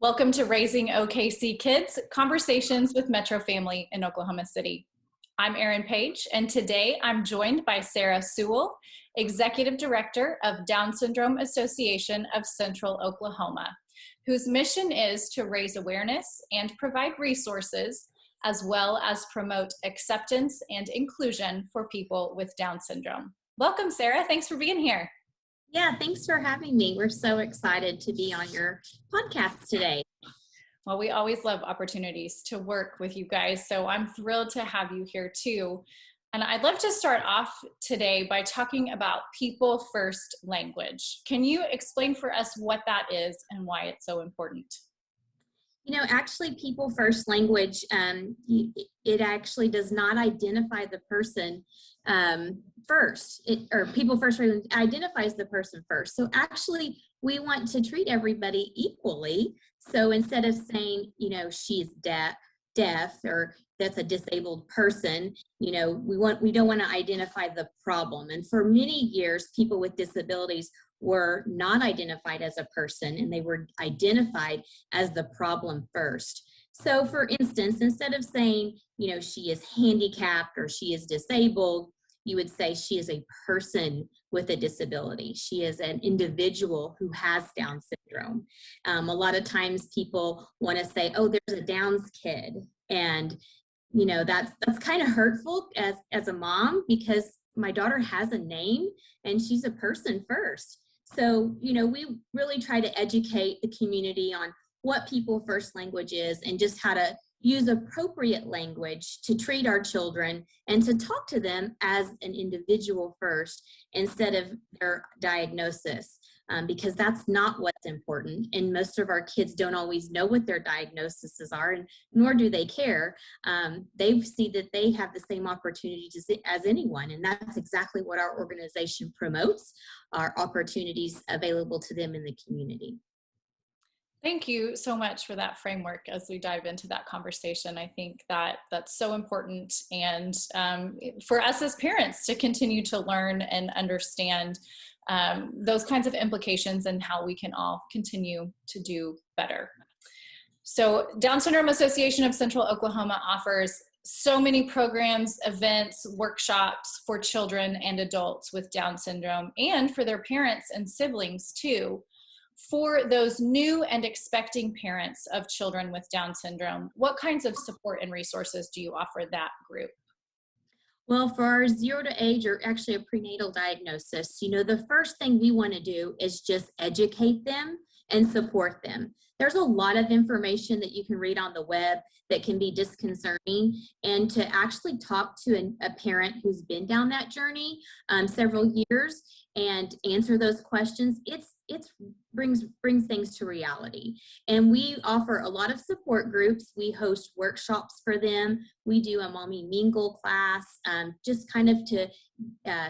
Welcome to Raising OKC Kids, Conversations with Metro Family in Oklahoma City. I'm Erin Page, and today I'm joined by Sarah Soell, Executive Director of Down Syndrome Association of Central Oklahoma, whose mission is to raise awareness and provide resources, as well as promote acceptance and inclusion for people with Down syndrome. Welcome, Sarah. Thanks for being here. Yeah, thanks for having me. We're so excited to be on your podcast today. Well, we always love opportunities to work with you guys, so I'm thrilled to have you here too. And I'd love to start off today by talking about people first language. Can you explain for us what that is and why it's so important? Actually, people first language, it actually does not identify the person first. People first language identifies the person first. So actually, we want to treat everybody equally. So instead of saying, she's deaf or that's a disabled person, we don't want to identify the problem. And for many years, people with disabilities were not identified as a person, and they were identified as the problem first. So for instance, instead of saying, she is handicapped or she is disabled, you would say she is a person with a disability. She is an individual who has Down syndrome. A lot of times people want to say, oh, there's a Downs kid. And, that's kind of hurtful as a mom, because my daughter has a name and she's a person first. So, we really try to educate the community on what people first language is and just how to use appropriate language to treat our children and to talk to them as an individual first instead of their diagnosis, because that's not what's important. And most of our kids don't always know what their diagnoses are, and nor do they care. They see that they have the same opportunities as anyone, and that's exactly what our organization promotes, are opportunities available to them in the community. Thank you so much for that framework as we dive into that conversation. I think that that's so important, and for us as parents to continue to learn and understand those kinds of implications and how we can all continue to do better. So Down Syndrome Association of Central Oklahoma offers so many programs, events, workshops for children and adults with Down syndrome, and for their parents and siblings too. For those new and expecting parents of children with Down syndrome, what kinds of support and resources do you offer that group? Well, for our 0 to age, or actually a prenatal diagnosis, the first thing we want to do is just educate them and support them. There's a lot of information that you can read on the web that can be disconcerting, and to actually talk to a parent who's been down that journey several years and answer those questions, it brings things to reality. And we offer a lot of support groups. We host workshops for them. We do a mommy mingle class, just kind of to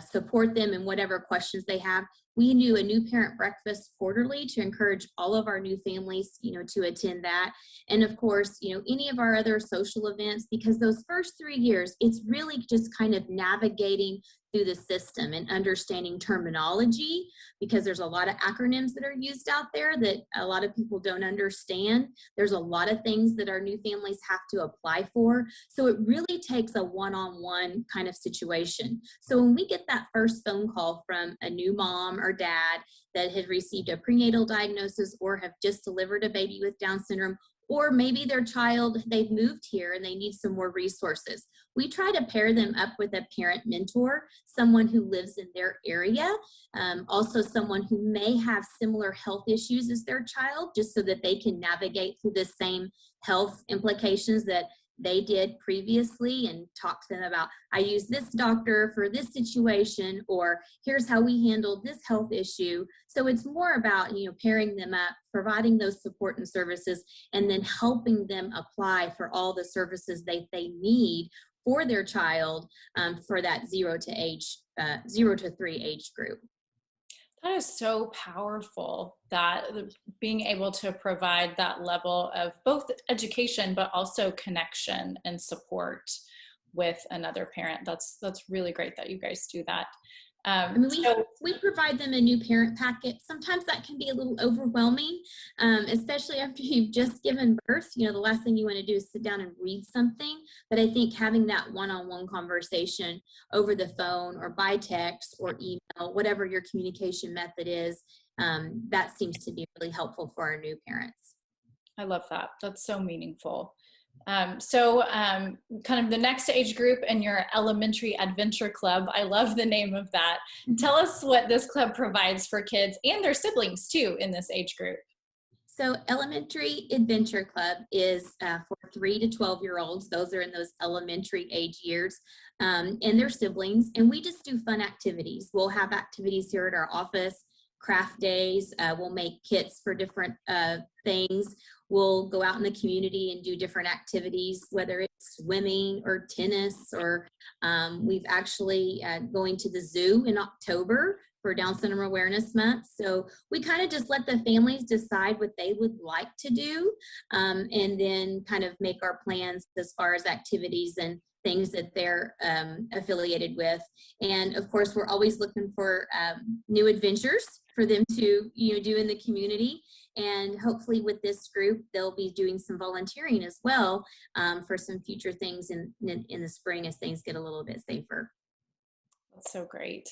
support them in whatever questions they have. We do a new parent breakfast quarterly to encourage all of our new families, to attend that. And of course, any of our other social events, because those first 3 years, it's really just kind of navigating through the system and understanding terminology, because there's a lot of acronyms that are used out there that a lot of people don't understand. There's a lot of things that our new families have to apply for. So it really takes a one-on-one kind of situation. So when we get that first phone call from a new mom or dad that had received a prenatal diagnosis or have just delivered a baby with Down syndrome, or maybe their child, they've moved here and they need some more resources, we try to pair them up with a parent mentor, someone who lives in their area, also someone who may have similar health issues as their child, just so that they can navigate through the same health implications that they did previously, and talk to them about, I use this doctor for this situation, or here's how we handled this health issue. So it's more about, pairing them up, providing those support and services, and then helping them apply for all the services they need for their child, for that 0 to 3 age group. That is so powerful, that being able to provide that level of both education, but also connection and support with another parent. That's really great that you guys do that. I mean, So we provide them a new parent packet. Sometimes that can be a little overwhelming, especially after you've just given birth. You know, the last thing you want to do is sit down and read something. But I think having that one-on-one conversation over the phone or by text or email, whatever your communication method is, that seems to be really helpful for our new parents. I love that. That's so meaningful. Kind of the next age group in your elementary adventure club, I love the name of that. Tell us what this club provides for kids and their siblings too in this age group. So Elementary Adventure Club is for 3 to 12-year-olds. Those are in those elementary age years, and their siblings. And we just do fun activities. We'll have activities here at our office, craft days. We'll make kits for different things. We'll go out in the community and do different activities, whether it's swimming or tennis, or we've actually going to the zoo in October for Down Syndrome Awareness Month. So we kind of just let the families decide what they would like to do, and then kind of make our plans as far as activities and things that they're affiliated with. And of course, we're always looking for new adventures for them to do in the community. And hopefully with this group, they'll be doing some volunteering as well for some future things in the spring as things get a little bit safer. That's so great.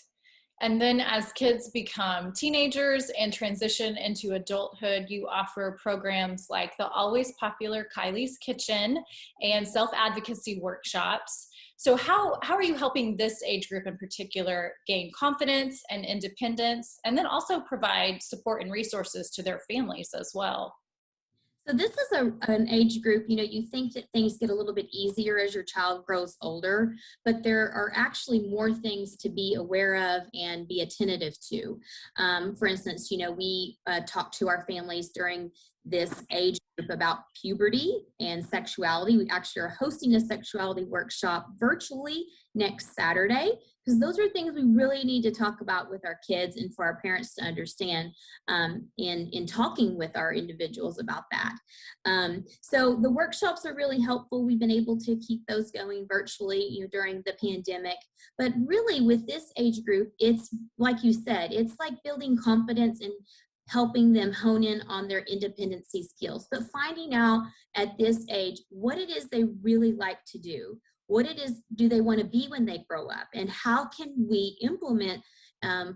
And then as kids become teenagers and transition into adulthood, you offer programs like the always popular Kylie's Kitchen and self-advocacy workshops. So how are you helping this age group in particular gain confidence and independence, and then also provide support and resources to their families as well? So this is an age group, you think that things get a little bit easier as your child grows older, but there are actually more things to be aware of and be attentive to. For instance, we talk to our families during this age group about puberty and sexuality. We actually are hosting a sexuality workshop virtually next Saturday, because those are things we really need to talk about with our kids and for our parents to understand in talking with our individuals about that. So the workshops are really helpful. We've been able to keep those going virtually during the pandemic. But really with this age group, it's like you said, it's like building confidence and helping them hone in on their independency skills, but finding out at this age what it is they really like to do, what it is do they want to be when they grow up, and how can we implement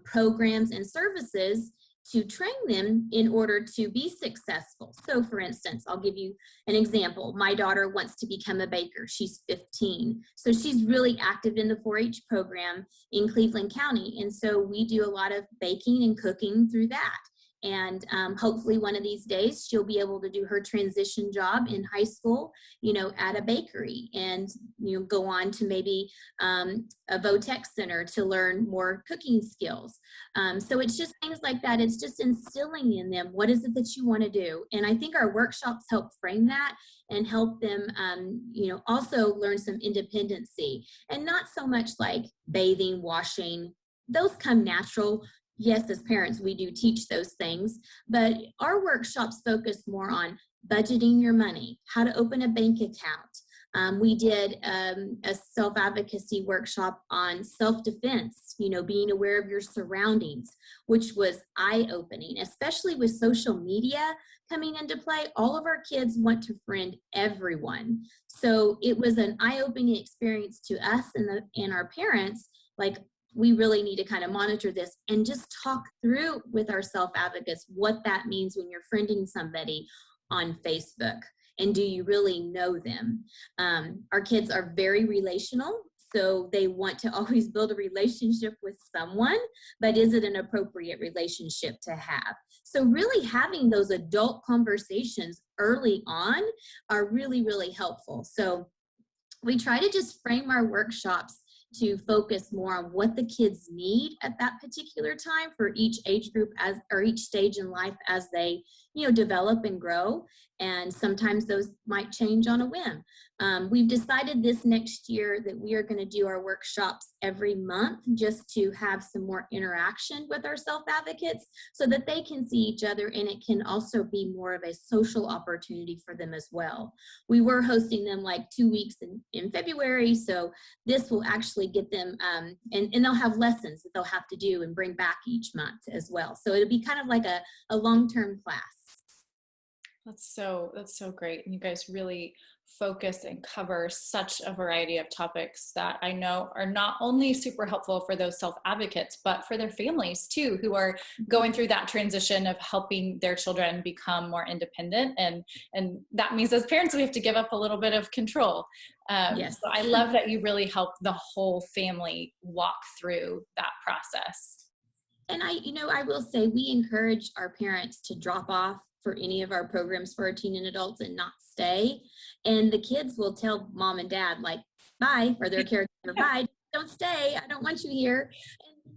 programs and services to train them in order to be successful. So for instance, I'll give you an example. My daughter wants to become a baker. She's 15. So she's really active in the 4-H program in Cleveland County. And so we do a lot of baking and cooking through that. And hopefully one of these days she'll be able to do her transition job in high school, at a bakery, and go on to maybe a VOTEC center to learn more cooking skills. So it's just things like that. It's just instilling in them, what is it that you want to do? And I think our workshops help frame that and help them, also learn some independency, and not so much like bathing, washing. Those come natural. Yes, as parents, we do teach those things, but our workshops focus more on budgeting your money, how to open a bank account. We did a self-advocacy workshop on self-defense, being aware of your surroundings, which was eye-opening, especially with social media coming into play. All of our kids want to friend everyone. So it was an eye-opening experience to us and our parents, like, we really need to kind of monitor this and just talk through with our self-advocates what that means when you're friending somebody on Facebook, and do you really know them? Our kids are very relational, so they want to always build a relationship with someone, but is it an appropriate relationship to have? So really having those adult conversations early on are really, really helpful. So we try to just frame our workshops to focus more on what the kids need at that particular time for each age group or each stage in life as they develop and grow. And sometimes those might change on a whim. We've decided this next year that we are going to do our workshops every month just to have some more interaction with our self-advocates so that they can see each other, and it can also be more of a social opportunity for them as well. We were hosting them like 2 weeks in February, so this will actually get them, and they'll have lessons that they'll have to do and bring back each month as well. So it'll be kind of like a long-term class. That's so great. And you guys really focus and cover such a variety of topics that I know are not only super helpful for those self-advocates, but for their families too, who are going through that transition of helping their children become more independent. And that means as parents, we have to give up a little bit of control. Yes. So I love that you really help the whole family walk through that process. And I will say we encourage our parents to drop off for any of our programs for our teen and adults and not stay. And the kids will tell mom and dad, like, bye, or their caregiver, bye, don't stay, I don't want you here.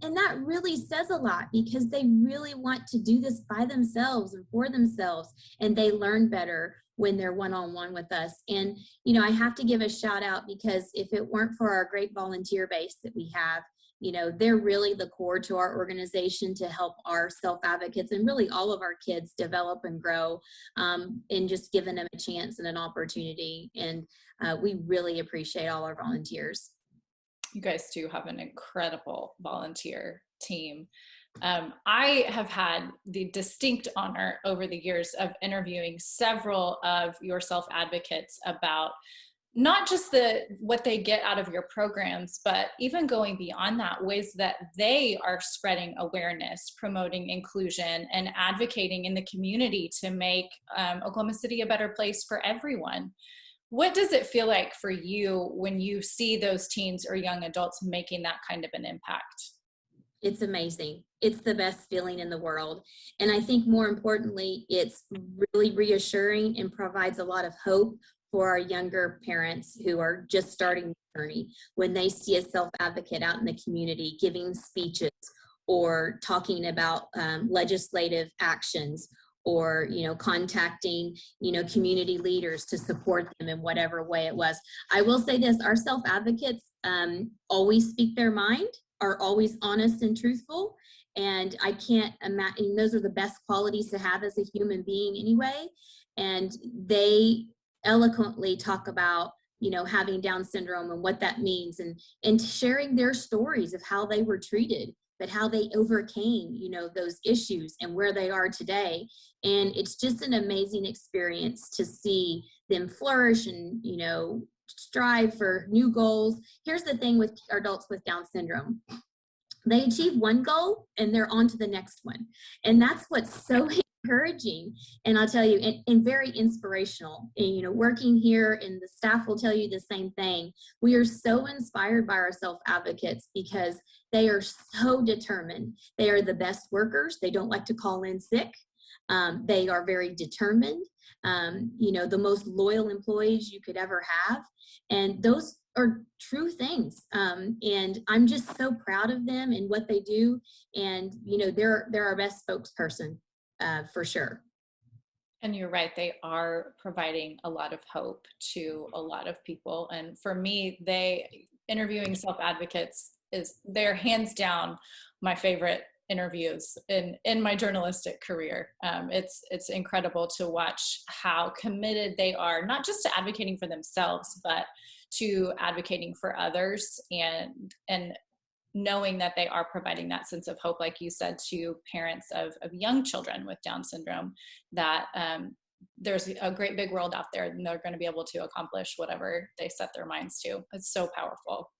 And that really says a lot because they really want to do this by themselves and for themselves. And they learn better when they're one-on-one with us. And, I have to give a shout out because if it weren't for our great volunteer base that we have, they're really the core to our organization to help our self-advocates and really all of our kids develop and grow, and just giving them a chance and an opportunity. And we really appreciate all our volunteers. You guys do have an incredible volunteer team. I have had the distinct honor over the years of interviewing several of your self-advocates about not just what they get out of your programs, but even going beyond that, ways that they are spreading awareness, promoting inclusion, and advocating in the community to make Oklahoma City a better place for everyone. What does it feel like for you when you see those teens or young adults making that kind of an impact? It's amazing. It's the best feeling in the world. And I think more importantly, it's really reassuring and provides a lot of hope for our younger parents who are just starting the journey when they see a self-advocate out in the community giving speeches or talking about legislative actions or contacting community leaders to support them in whatever way it was. I will say this, our self-advocates always speak their mind, are always honest and truthful, and I can't imagine, those are the best qualities to have as a human being anyway. And they eloquently talk about having Down syndrome and what that means, and sharing their stories of how they were treated, but how they overcame those issues and where they are today. And it's just an amazing experience to see them flourish and strive for new goals. Here's the thing with adults with Down syndrome: they achieve one goal and they're on to the next one, and that's what's so encouraging. And I'll tell you, and very inspirational. And, working here, and the staff will tell you the same thing. We are so inspired by our self-advocates because they are so determined. They are the best workers. They don't like to call in sick. They are very determined. The most loyal employees you could ever have. And those are true things. And I'm just so proud of them and what they do. And, they're our best spokesperson. For sure. And you're right, they are providing a lot of hope to a lot of people. And for me, interviewing self-advocates they're hands down my favorite interviews in my journalistic career. It's incredible to watch how committed they are, not just to advocating for themselves, but to advocating for others, and knowing that they are providing that sense of hope, like you said, to parents of young children with Down syndrome, that there's a great big world out there and they're going to be able to accomplish whatever they set their minds to. It's so powerful.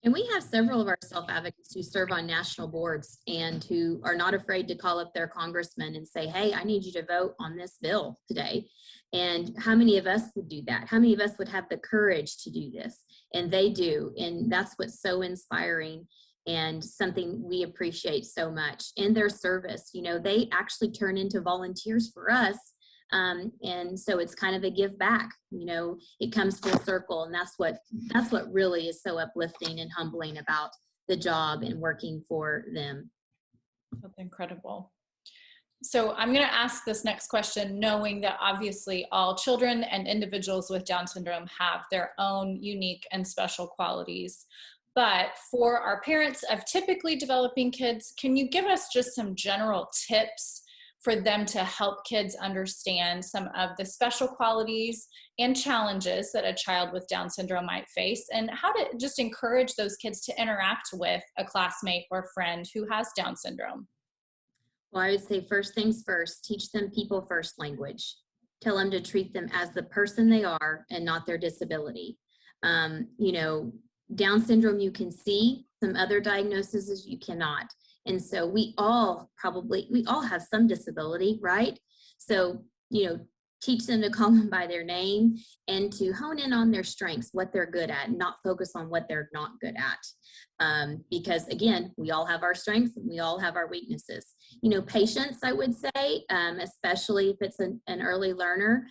And we have several of our self-advocates who serve on national boards and who are not afraid to call up their congressman and say, hey, I need you to vote on this bill today. And how many of us would do that? How many of us would have the courage to do this? And they do. And that's what's so inspiring and something we appreciate so much. In their service, they actually turn into volunteers for us. And so it's kind of a give back, it comes full circle. And that's what really is so uplifting and humbling about the job and working for them. That's incredible. So I'm going to ask this next question, knowing that obviously all children and individuals with Down syndrome have their own unique and special qualities. But for our parents of typically developing kids, can you give us just some general tips for them to help kids understand some of the special qualities and challenges that a child with Down syndrome might face, and how to just encourage those kids to interact with a classmate or friend who has Down syndrome? Well, I would say first things first, teach them people first language. Tell them to treat them as the person they are and not their disability. You know, Down syndrome you can see, some other diagnoses you cannot. And so we all have some disability, right? So, you know, teach them to call them by their name and to hone in on their strengths, what they're good at, not focus on what they're not good at. Because again, we all have our strengths and we all have our weaknesses. You know, patience, I would say, especially if it's an early learner,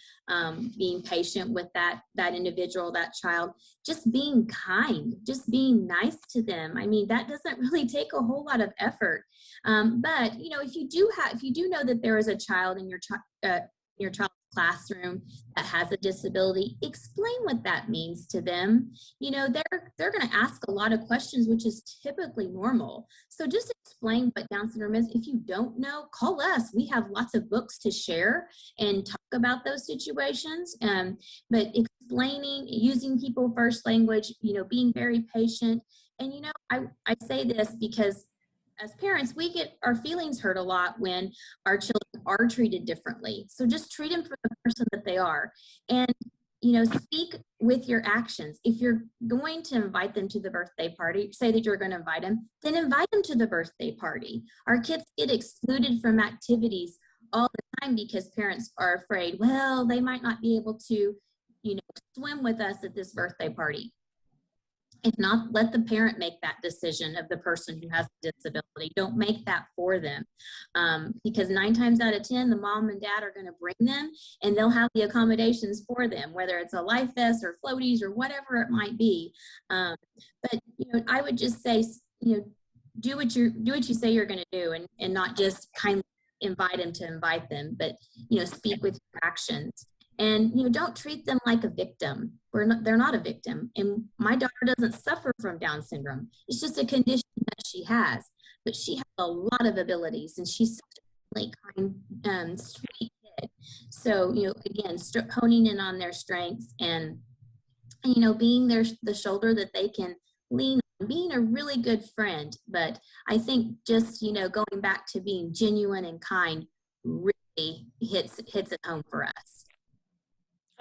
being patient with that individual, that child, just being kind, just being nice to them. I mean, that doesn't really take a whole lot of effort. But, you know, if you do know that there is a child in your child's classroom that has a disability, explain what that means to them. You know, they're going to ask a lot of questions, which is typically normal. So just explain what Down syndrome is. If you don't know, call us. We have lots of books to share and talk about those situations. But explaining, using people first language, you know, being very patient. And, you know, I say this because as parents, we get our feelings hurt a lot when our children are treated differently. So just treat them for the person that they are. And, you know, speak with your actions. If you're going to invite them to the birthday party, say that you're going to invite them, then invite them to the birthday party. Our kids get excluded from activities all the time because parents are afraid, well, they might not be able to, you know, swim with us at this birthday party. If not, let the parent make that decision of the person who has a disability. Don't make that for them. Because 9 times out of 10, the mom and dad are going to bring them and they'll have the accommodations for them, whether it's a life vest or floaties or whatever it might be. But, you know, I would just say, you know, do what you say you're going to do, and not just kindly invite them, but, you know, speak with your actions. And, you know, don't treat them like a victim. They're not a victim. And my daughter doesn't suffer from Down syndrome. It's just a condition that she has. But she has a lot of abilities, and she's such a kind, sweet kid. So, you know, again, honing in on their strengths and, you know, being the shoulder that they can lean on, being a really good friend. But I think just, you know, going back to being genuine and kind really hits it home for us.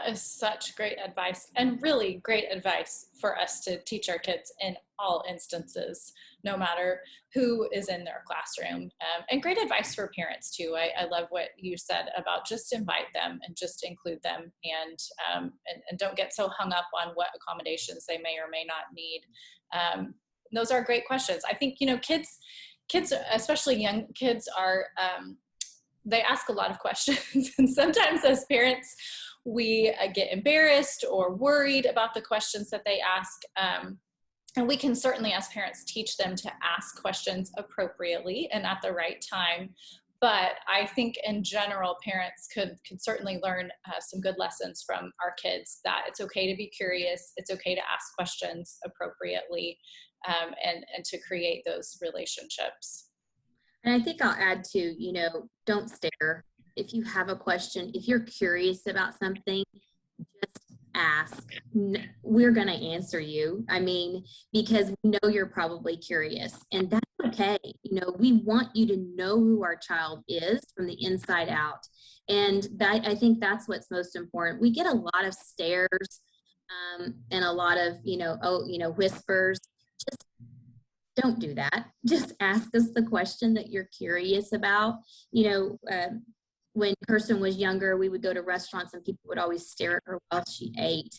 Is such great advice, and really great advice for us to teach our kids in all instances, no matter who is in their classroom. And great advice for parents too. I love what you said about just invite them and just include them, and don't get so hung up on what accommodations they may or may not need. Those are great questions. I think, you know, kids, especially young kids, are they ask a lot of questions, and sometimes as parents, we get embarrassed or worried about the questions that they ask. And we can certainly, as parents, teach them to ask questions appropriately and at the right time. But I think in general, parents could certainly learn some good lessons from our kids, that it's okay to be curious, it's okay to ask questions appropriately, and to create those relationships. And I think I'll add to, you know, don't stare. If you have a question, if you're curious about something, just ask. We're going to answer you. I mean, because we know you're probably curious, and that's okay. You know, we want you to know who our child is from the inside out. And that, I think that's what's most important. We get a lot of stares and a lot of, whispers. Just don't do that. Just ask us the question that you're curious about. When Kirsten was younger, we would go to restaurants and people would always stare at her while she ate.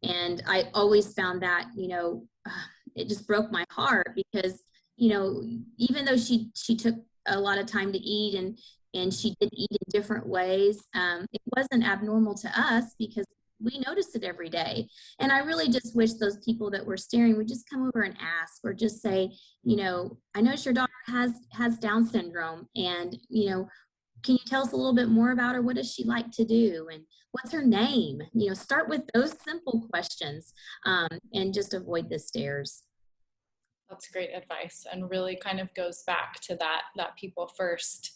And I always found that, it just broke my heart because, even though she took a lot of time to eat and she did eat in different ways, it wasn't abnormal to us because we noticed it every day. And I really just wish those people that were staring would just come over and ask, or just say, I noticed your daughter has Down syndrome, and, can you tell us a little bit more about her? What does she like to do? And what's her name? You know, start with those simple questions, and just avoid the stares. That's great advice, and really kind of goes back to that people first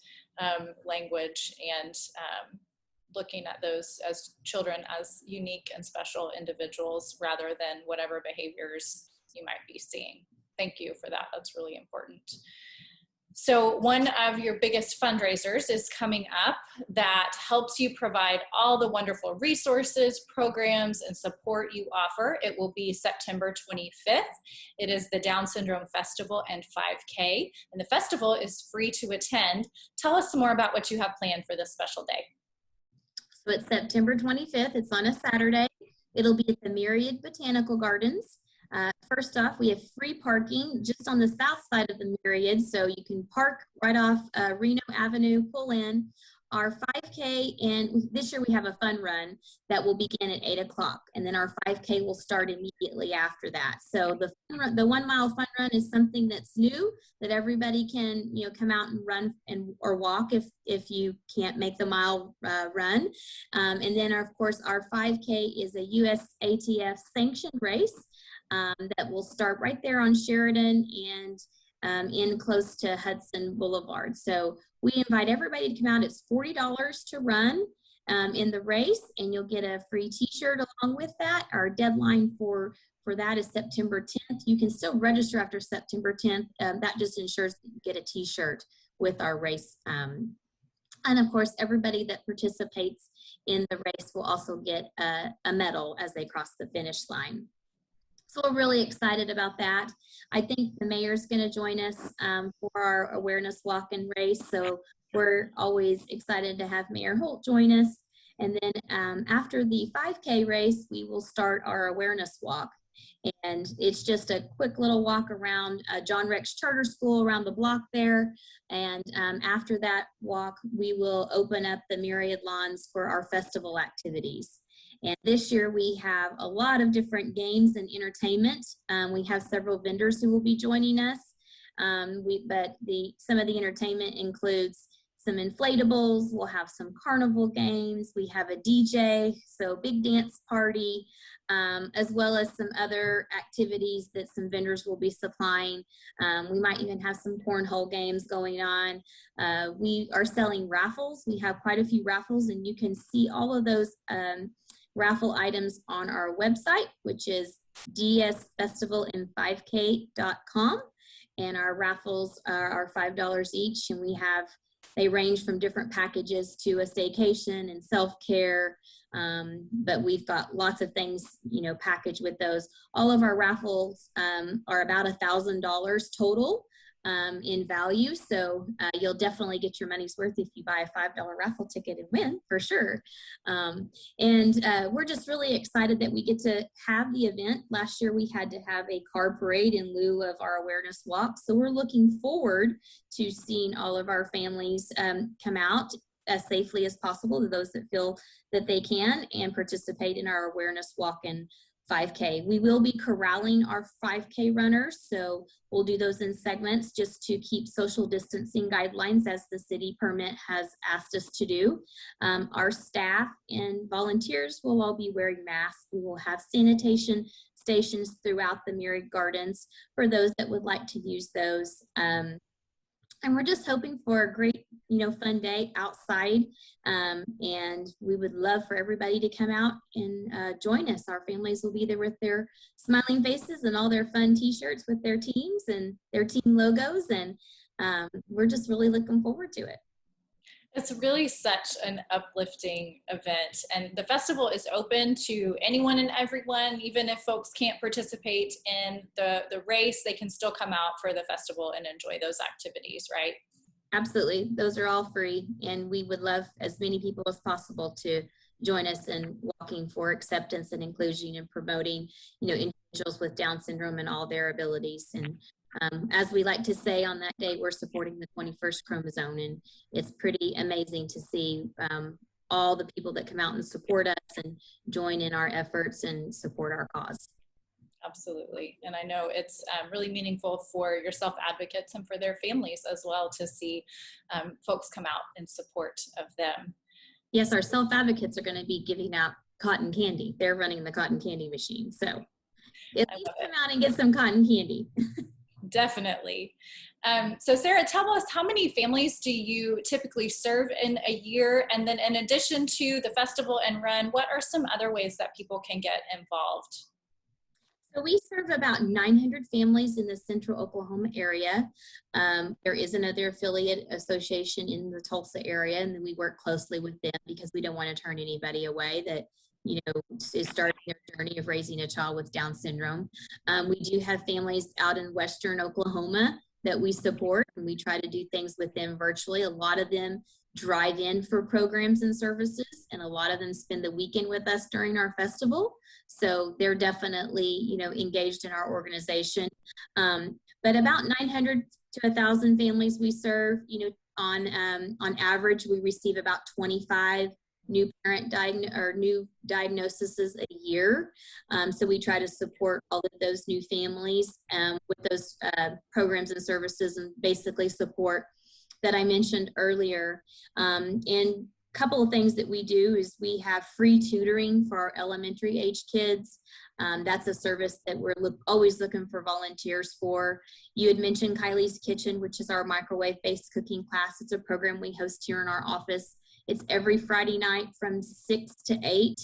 language, and looking at those as children as unique and special individuals rather than whatever behaviors you might be seeing. Thank you for that. That's really important. So one of your biggest fundraisers is coming up that helps you provide all the wonderful resources, programs, and support you offer. It will be September 25th. It is the Down Syndrome Festival and 5K, and the festival is free to attend. Tell us some more about what you have planned for this special day. So it's September 25th. It's on a Saturday. It'll be at the Myriad Botanical Gardens. First off, we have free parking just on the south side of the Myriad, so you can park right off Reno Avenue, pull in. Our 5K, and this year we have a fun run that will begin at 8 o'clock, and then our 5K will start immediately after that. So the 1 mile fun run is something that's new that everybody can, you know, come out and run or walk if you can't make the mile run. And then of course our 5K is a USATF sanctioned race that will start right there on Sheridan and in close to Hudson Boulevard. So we invite everybody to come out. It's $40 to run in the race, and you'll get a free t-shirt along with that. Our deadline for that is September 10th. You can still register after September 10th. That just ensures that you get a t-shirt with our race. And of course, everybody that participates in the race will also get a medal as they cross the finish line. So we're really excited about that. I think the mayor's going to join us for our awareness walk and race. So we're always excited to have Mayor Holt join us. And then after the 5K race, we will start our awareness walk. And it's just a quick little walk around John Rex Charter School around the block there. And after that walk, we will open up the Myriad Lawns for our festival activities. And this year we have a lot of different games and entertainment. We have several vendors who will be joining us. But some of the entertainment includes some inflatables. We'll have some carnival games. We have a DJ, so big dance party, as well as some other activities that some vendors will be supplying. We might even have some cornhole games going on. We are selling raffles. We have quite a few raffles, and you can see all of those raffle items on our website, which is dsfestivaland5k.com. And our raffles are $5 each, and they range from different packages to a staycation and self-care, but we've got lots of things, packaged with those. All of our raffles are about $1,000 total in value, so you'll definitely get your money's worth if you buy a $5 raffle ticket and win, for sure. And we're just really excited that we get to have the event. Last year we had to have a car parade in lieu of our awareness walk, so we're looking forward to seeing all of our families come out as safely as possible, to those that feel that they can, and participate in our awareness walk and 5K. We will be corralling our 5K runners, so we'll do those in segments just to keep social distancing guidelines as the city permit has asked us to do. Our staff and volunteers will all be wearing masks. We will have sanitation stations throughout the Myriad Gardens for those that would like to use those. And we're just hoping for a great, fun day outside. And we would love for everybody to come out and join us. Our families will be there with their smiling faces and all their fun t-shirts with their teams and their team logos. And we're just really looking forward to it. It's really such an uplifting event, and the festival is open to anyone and everyone. Even if folks can't participate in the race, they can still come out for the festival and enjoy those activities, right? Absolutely. Those are all free, and we would love as many people as possible to join us in walking for acceptance and inclusion and promoting, individuals with Down syndrome and all their abilities. And as we like to say on that day, we're supporting the 21st chromosome, and it's pretty amazing to see all the people that come out and support us and join in our efforts and support our cause. Absolutely. And I know it's really meaningful for your self-advocates and for their families as well to see folks come out in support of them. Yes, our self-advocates are going to be giving out cotton candy. They're running the cotton candy machine. So at least come out and get some cotton candy. Definitely. So Sarah, tell us, how many families do you typically serve in a year? And then in addition to the festival and run, what are some other ways that people can get involved? So we serve about 900 families in the central Oklahoma area. There is another affiliate association in the Tulsa area, and we work closely with them because we don't want to turn anybody away that, you know, is starting their journey of raising a child with Down syndrome. We do have families out in western Oklahoma that we support, and we try to do things with them virtually. A lot of them drive in for programs and services, and a lot of them spend the weekend with us during our festival. So they're definitely, you know, engaged in our organization. But about 900 to 1,000 families we serve. You know, on average, we receive about 25 new new diagnoses a year. So we try to support all of those new families with those programs and services, and basically support that I mentioned earlier. And a couple of things that we do is we have free tutoring for our elementary age kids. That's a service that we're always looking for volunteers for. You had mentioned Kylie's Kitchen, which is our microwave-based cooking class. It's a program we host here in our office. It's every Friday night from 6 to 8.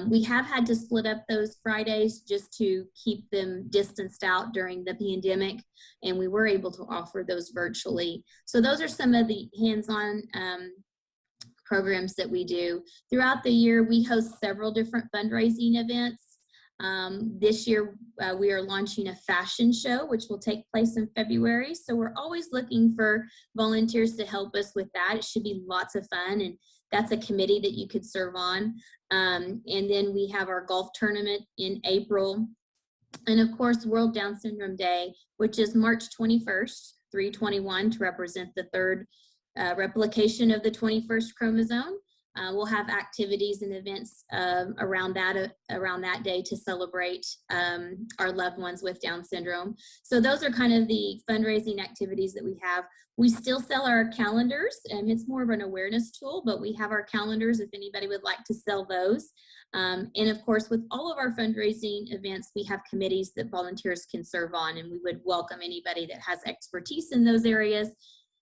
We have had to split up those Fridays just to keep them distanced out during the pandemic, and we were able to offer those virtually. So those are some of the hands-on programs that we do. Throughout the year, we host several different fundraising events. This year, we are launching a fashion show, which will take place in February. So we're always looking for volunteers to help us with that. It should be lots of fun, and that's a committee that you could serve on. And then we have our golf tournament in April. And of course, World Down Syndrome Day, which is March 21st, 321, to represent the third replication of the 21st chromosome. We'll have activities and events around that day to celebrate our loved ones with Down syndrome. So those are kind of the fundraising activities that we have. We still sell our calendars, and it's more of an awareness tool, but we have our calendars if anybody would like to sell those. And of course, with all of our fundraising events, we have committees that volunteers can serve on, and we would welcome anybody that has expertise in those areas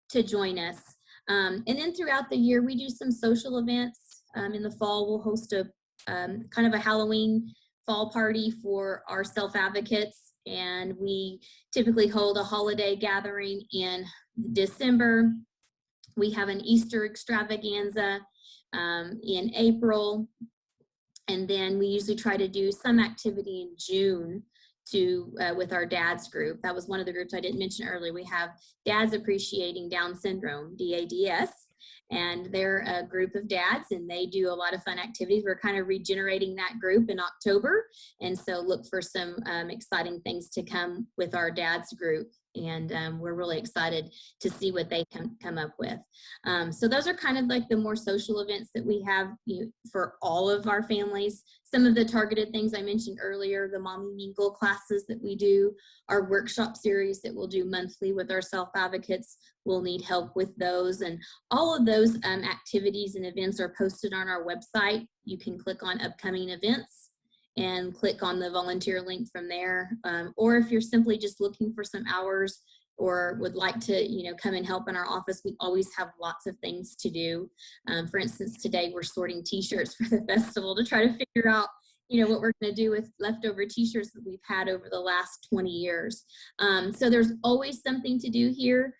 to join us. And then throughout the year, we do some social events. In the fall, we'll host a kind of a Halloween fall party for our self-advocates, and we typically hold a holiday gathering in December. We have an Easter extravaganza in April, and then we usually try to do some activity in June with our dads group. That was one of the groups I didn't mention earlier. We have Dads Appreciating Down Syndrome, DADS, and they're a group of dads, and they do a lot of fun activities. We're kind of regenerating that group in October, and so look for some exciting things to come with our dads group. And we're really excited to see what they can come up with. So those are kind of like the more social events that we have, for all of our families. Some of the targeted things I mentioned earlier, the Mommy Mingle classes that we do, our workshop series that we'll do monthly with our self-advocates. We'll need help with those. And all of those activities and events are posted on our website. You can click on upcoming events and click on the volunteer link from there. Or if you're simply just looking for some hours or would like to, come and help in our office, we always have lots of things to do. For instance, today we're sorting t-shirts for the festival to try to figure out, what we're going to do with leftover t-shirts that we've had over the last 20 years. So there's always something to do here,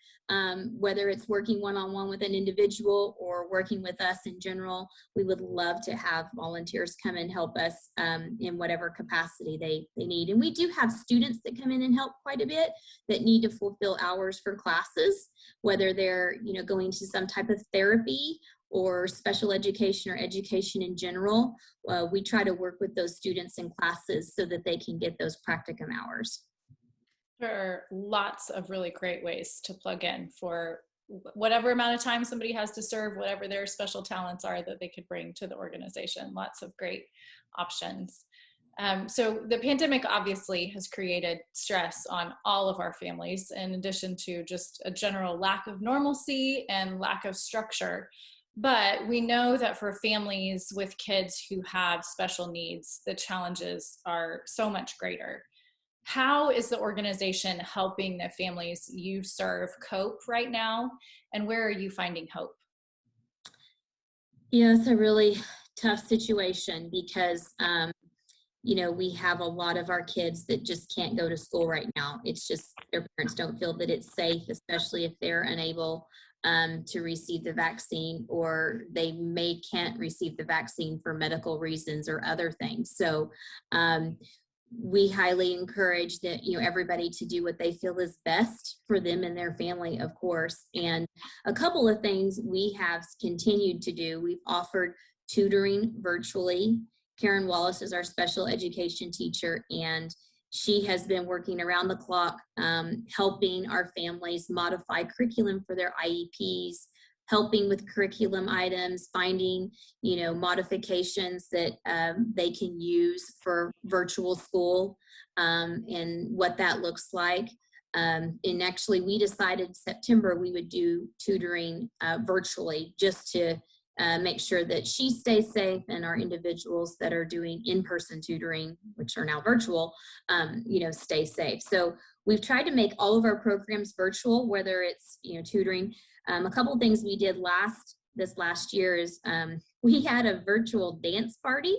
whether it's working one-on-one with an individual or working with us in general. We would love to have volunteers come and help us in whatever capacity they need. And we do have students that come in and help quite a bit that need to fulfill hours for classes, whether they're, going to some type of therapy or special education or education in general. We try to work with those students in classes so that they can get those practicum hours. There are lots of really great ways to plug in for whatever amount of time somebody has to serve, whatever their special talents are that they could bring to the organization. Lots of great options. So the pandemic obviously has created stress on all of our families, in addition to just a general lack of normalcy and lack of structure. But we know that for families with kids who have special needs, the challenges are so much greater. How is the organization helping the families you serve cope right now? And where are you finding hope? Yeah, it's a really tough situation because, we have a lot of our kids that just can't go to school right now. It's just their parents don't feel that it's safe, especially if they're unable to receive the vaccine, or they may can't receive the vaccine for medical reasons or other things. So um, we highly encourage that everybody to do what they feel is best for them and their family, of course. And a couple of things we have continued to do: we've offered tutoring virtually. Karen Wallace is our special education teacher, and she has been working around the clock, helping our families modify curriculum for their IEPs, helping with curriculum items, finding modifications that they can use for virtual school, and what that looks like. And actually, we decided September we would do tutoring virtually, just to make sure that she stays safe, and our individuals that are doing in-person tutoring, which are now virtual, stay safe. So we've tried to make all of our programs virtual, whether it's tutoring. A couple things we did this last year is we had a virtual dance party,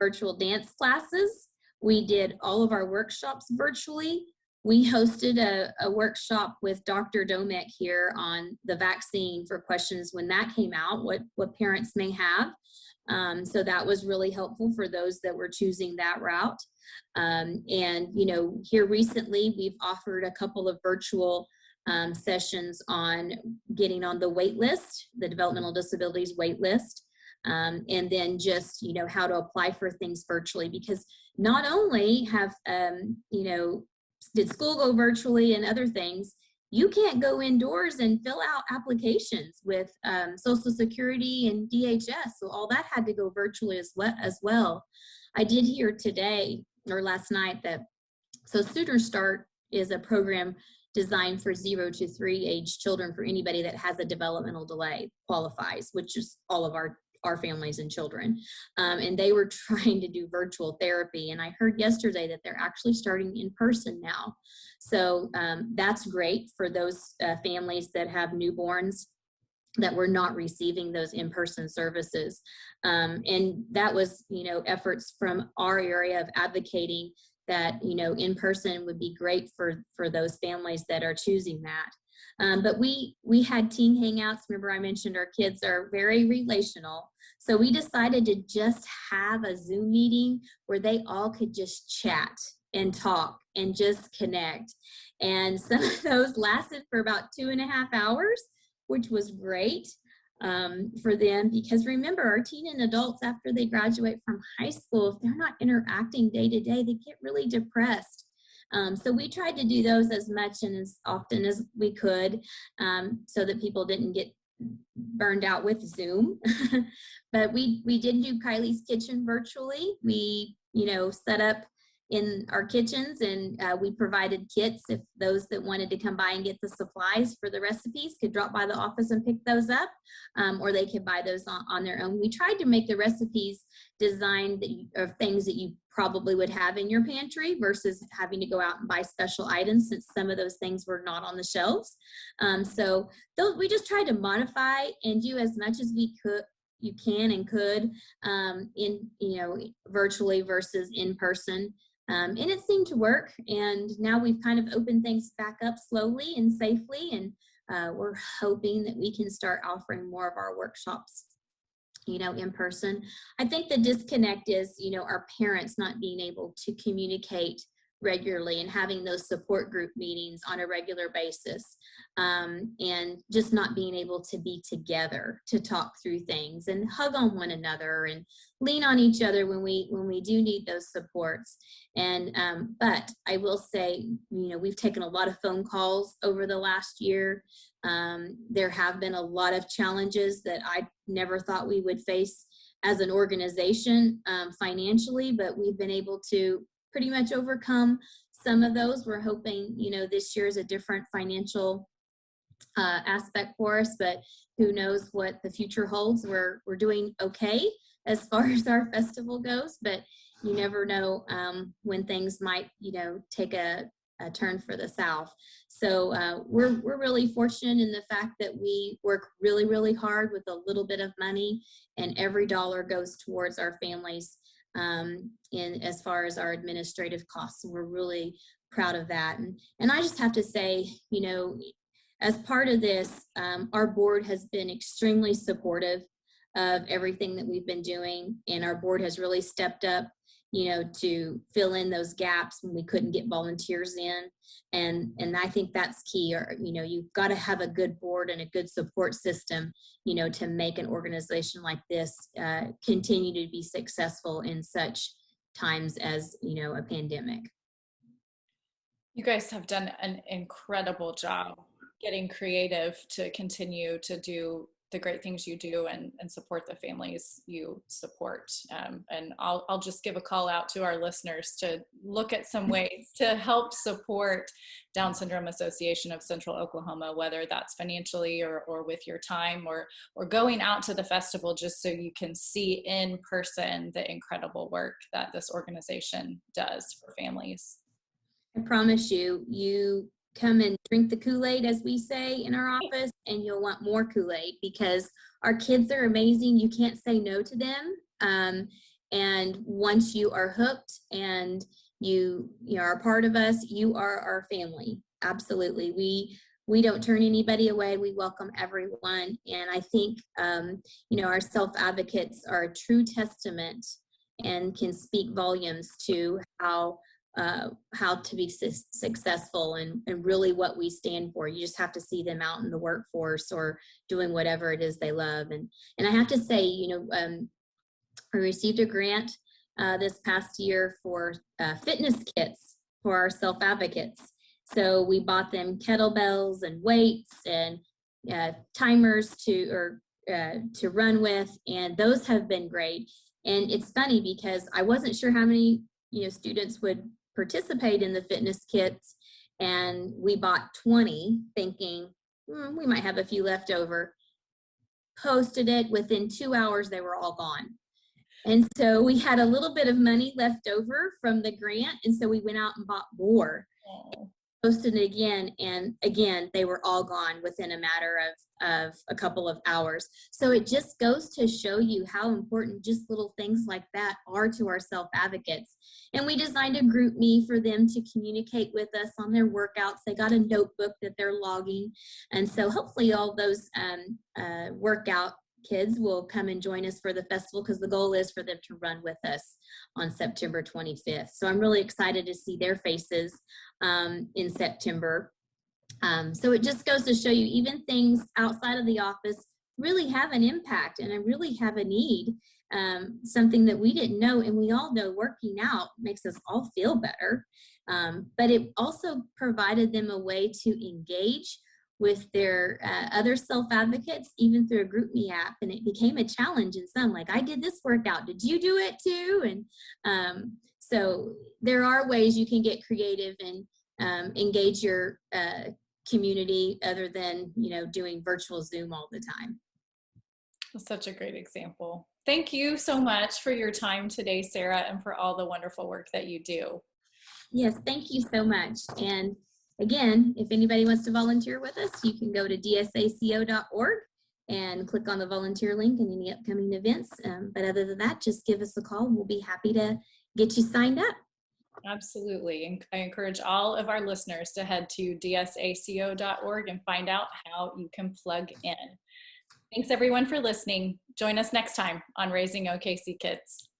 virtual dance classes. We did all of our workshops virtually. We hosted a workshop with Dr. Domek here on the vaccine for questions when that came out, what parents may have. So that was really helpful for those that were choosing that route. And, here recently, we've offered a couple of virtual sessions on getting on the wait list, the developmental disabilities wait list. And then just, how to apply for things virtually, because not only have, did school go virtually and other things, you can't go indoors and fill out applications with Social Security and DHS. So all that had to go virtually as well. I did hear today or last night that Sooner Start is a program designed for 0 to 3 age children. For anybody that has a developmental delay qualifies, which is all of our families and children. And they were trying to do virtual therapy. And I heard yesterday that they're actually starting in person now. So that's great for those families that have newborns that were not receiving those in-person services. And that was, efforts from our area of advocating that, in-person would be great for those families that are choosing that. But we had teen hangouts. Remember, I mentioned our kids are very relational. So we decided to just have a Zoom meeting where they all could just chat and talk and just connect. And some of those lasted for about 2.5 hours, which was great for them, because remember, our teen and adults, after they graduate from high school, if they're not interacting day to day, they get really depressed. So we tried to do those as much and as often as we could, so that people didn't get burned out with Zoom. But we did do Kylie's Kitchen virtually. We, set up in our kitchens, and we provided kits if those that wanted to come by and get the supplies for the recipes could drop by the office and pick those up, or they could buy those on their own. We tried to make the recipes designed of things that you probably would have in your pantry versus having to go out and buy special items, since some of those things were not on the shelves. So we just tried to modify and do as much as we could. You can and could virtually versus in person. And it seemed to work. And now we've kind of opened things back up slowly and safely. And we're hoping that we can start offering more of our workshops, in person. I think the disconnect is, our parents not being able to communicate regularly and having those support group meetings on a regular basis, and just not being able to be together to talk through things and hug on one another and lean on each other when we do need those supports. And but I will say, we've taken a lot of phone calls over the last year. There have been a lot of challenges that I never thought we would face as an organization financially, but we've been able to pretty much overcome some of those. We're hoping, this year is a different financial aspect for us, but who knows what the future holds. We're doing okay as far as our festival goes, but you never know when things might, take a turn for the south. So we're really fortunate in the fact that we work really, really hard with a little bit of money, and every dollar goes towards our families in as far as our administrative costs. And we're really proud of that. And I just have to say, as part of this, our board has been extremely supportive of everything that we've been doing, and our board has really stepped up, to fill in those gaps when we couldn't get volunteers in. And I think that's key. Or, you've got to have a good board and a good support system, to make an organization like this continue to be successful in such times as, a pandemic. You guys have done an incredible job getting creative to continue to do the great things you do and support the families you support. And I'll just give a call out to our listeners to look at some ways to help support Down Syndrome Association of Central Oklahoma, whether that's financially or with your time or going out to the festival, just so you can see in person the incredible work that this organization does for families. I promise you come and drink the Kool-Aid, as we say in our office, and you'll want more Kool-Aid, because our kids are amazing. You can't say no to them. And once you are hooked and you are a part of us, you are our family. Absolutely. We don't turn anybody away. We welcome everyone. And I think, our self-advocates are a true testament and can speak volumes to how to be successful and really what we stand for. You just have to see them out in the workforce or doing whatever it is they love. And I have to say, I received a grant this past year for fitness kits for our self-advocates. So we bought them kettlebells and weights and timers to run with, and those have been great. And it's funny because I wasn't sure how many students would participate in the fitness kits, and we bought 20 thinking we might have a few left over. Posted it, within 2 hours they were all gone. And so we had a little bit of money left over from the grant, and so we went out and bought more. Posted it again, and again they were all gone within a matter of a couple of hours. So it just goes to show you how important just little things like that are to our self-advocates. And we designed a group me for them to communicate with us on their workouts. They got a notebook that they're logging, and so hopefully all those workout kids will come and join us for the festival, because the goal is for them to run with us on September 25th. So I'm really excited to see their faces in September. So it just goes to show you, even things outside of the office really have an impact, and I really have a need, something that we didn't know. And we all know working out makes us all feel better. But it also provided them a way to engage with their other self-advocates, even through a GroupMe app. And it became a challenge in some, like, I did this workout, did you do it too? And so there are ways you can get creative and engage your community other than, doing virtual Zoom all the time. Such a great example. Thank you so much for your time today, Sarah, and for all the wonderful work that you do. Yes, thank you so much. And again, if anybody wants to volunteer with us, you can go to DSACO.org and click on the volunteer link in any upcoming events. But other than that, just give us a call. We'll be happy to get you signed up. Absolutely. And I encourage all of our listeners to head to DSACO.org and find out how you can plug in. Thanks everyone for listening. Join us next time on Raising OKC Kids.